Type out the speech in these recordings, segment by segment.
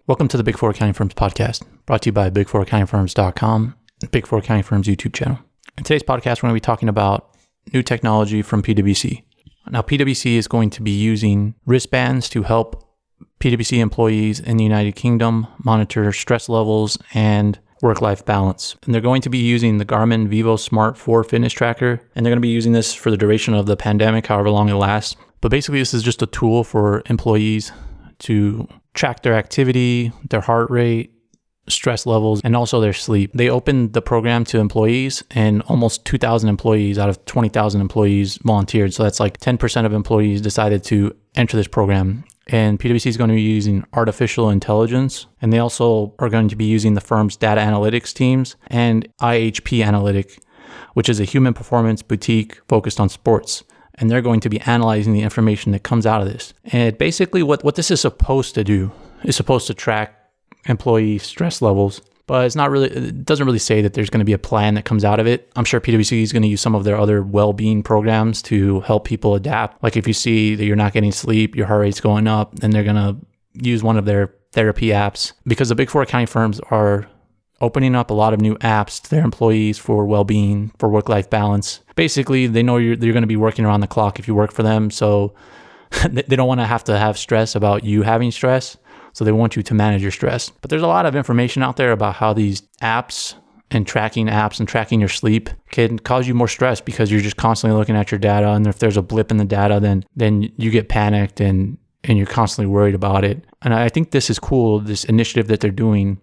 Welcome to the Big Four Accounting Firms podcast, brought to you by big4accountingfirms.com and Big Four Accounting Firms YouTube channel. In today's podcast, we're going to be talking about new technology from PwC. Now, PwC is going to be using wristbands to help PwC employees in the United Kingdom monitor stress levels and work-life balance. And they're going to be using the Garmin Vivo Smart 4 fitness tracker, and they're going to be using this for the duration of the pandemic, however long it lasts. But basically, this is just a tool for employees to track their activity, their heart rate, stress levels, and also their sleep. They opened the program to employees, and almost 2,000 employees out of 20,000 employees volunteered. So that's like 10% of employees decided to enter this program. And PwC is going to be using artificial intelligence, and they also are going to be using the firm's data analytics teams and IHP Analytic, which is a human performance boutique focused on sports. And they're going to be analyzing the information that comes out of this. And basically what this is supposed to do is supposed to track employee stress levels, but it doesn't really say that there's going to be a plan that comes out of it. I'm sure PwC is going to use some of their other well-being programs to help people adapt. Like if you see that you're not getting sleep, your heart rate's going up, then they're going to use one of their therapy apps, because the Big Four accounting firms are opening up a lot of new apps to their employees for well-being, for work-life balance. Basically, they know you're going to be working around the clock if you work for them, so they don't want to have stress about you having stress, so they want you to manage your stress. But there's a lot of information out there about how these apps and tracking your sleep can cause you more stress because you're just constantly looking at your data, and if there's a blip in the data, then you get panicked and you're constantly worried about it. And I think this is cool, this initiative that they're doing,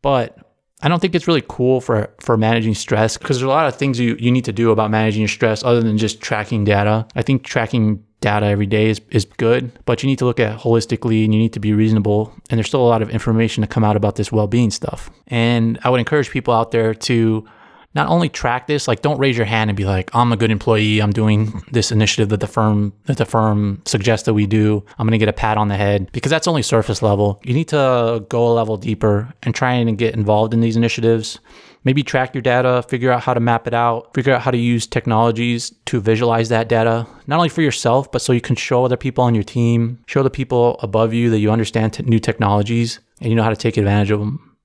but I don't think it's really cool for managing stress, because there's a lot of things you need to do about managing your stress other than just tracking data. I think tracking data every day is good, but you need to look at it holistically and you need to be reasonable. And there's still a lot of information to come out about this well-being stuff. And I would encourage people out there to not only track this, like don't raise your hand and be like, I'm a good employee, I'm doing this initiative that the firm suggests that we do, I'm gonna get a pat on the head, because that's only surface level. You need to go a level deeper and try and get involved in these initiatives. Maybe track your data, figure out how to map it out, figure out how to use technologies to visualize that data, not only for yourself, but so you can show other people on your team, show the people above you that you understand new technologies and you know how to take advantage of them.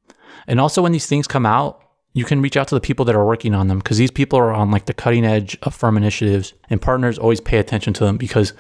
And also when these things come out, you can reach out to the people that are working on them, because these people are on like the cutting edge of firm initiatives, and partners always pay attention to them because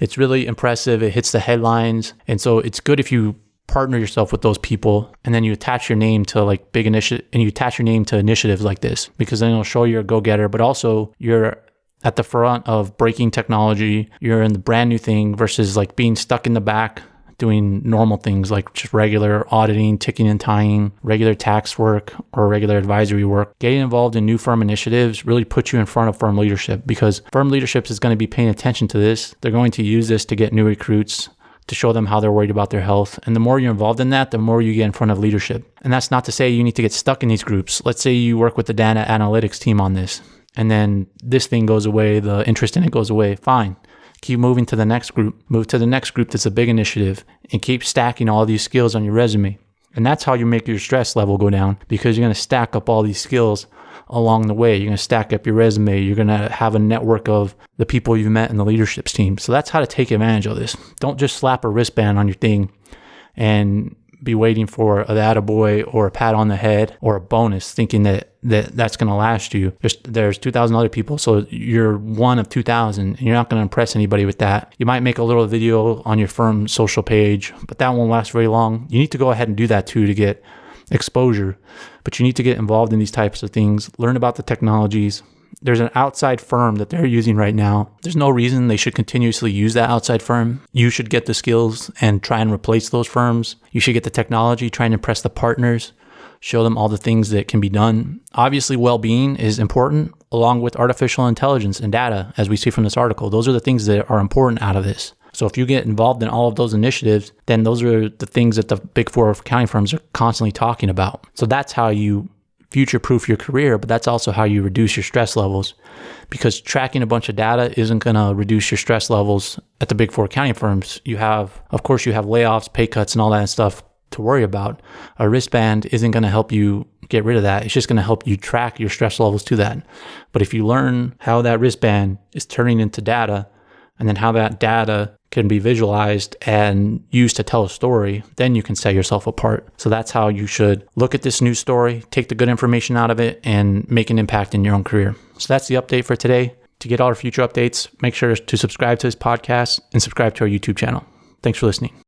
it's really impressive. It hits the headlines. And so it's good if you partner yourself with those people and then you attach your name to like big initiative, and you attach your name to initiatives like this, because then it'll show you're a go-getter, but also you're at the front of breaking technology. You're in the brand new thing versus like being stuck in the back doing normal things like just regular auditing, ticking and tying, regular tax work, or regular advisory work. Getting involved in new firm initiatives really puts you in front of firm leadership, because firm leadership is going to be paying attention to this. They're going to use this to get new recruits, to show them how they're worried about their health. And the more you're involved in that, the more you get in front of leadership. And that's not to say you need to get stuck in these groups. Let's say you work with the data analytics team on this, and then this thing goes away, the interest in it goes away. Fine. Keep moving to the next group. Move to the next group that's a big initiative, and keep stacking all these skills on your resume. And that's how you make your stress level go down, because you're going to stack up all these skills along the way. You're going to stack up your resume. You're going to have a network of the people you've met in the leadership team. So that's how to take advantage of this. Don't just slap a wristband on your thing and be waiting for a attaboy or a pat on the head or a bonus, thinking that's going to last you. There's 2,000 other people, so you're one of 2,000, and you're not going to impress anybody with that. You might make a little video on your firm's social page, but that won't last very long. You need to go ahead and do that too to get exposure, but you need to get involved in these types of things, learn about the technologies. There's an outside firm that they're using right now. There's no reason they should continuously use that outside firm. You should get the skills and try and replace those firms. You should get the technology, try and impress the partners, show them all the things that can be done. Obviously, well-being is important, along with artificial intelligence and data, as we see from this article. Those are the things that are important out of this. So if you get involved in all of those initiatives, then those are the things that the Big Four accounting firms are constantly talking about. So that's how you future-proof your career, but that's also how you reduce your stress levels, because tracking a bunch of data isn't going to reduce your stress levels at the Big Four accounting firms. Of course, you have layoffs, pay cuts, and all that stuff to worry about. A wristband isn't going to help you get rid of that. It's just going to help you track your stress levels to that. But if you learn how that wristband is turning into data, and then how that data can be visualized and used to tell a story, then you can set yourself apart. So that's how you should look at this news story, take the good information out of it, and make an impact in your own career. So that's the update for today. To get all our future updates, make sure to subscribe to this podcast and subscribe to our YouTube channel. Thanks for listening.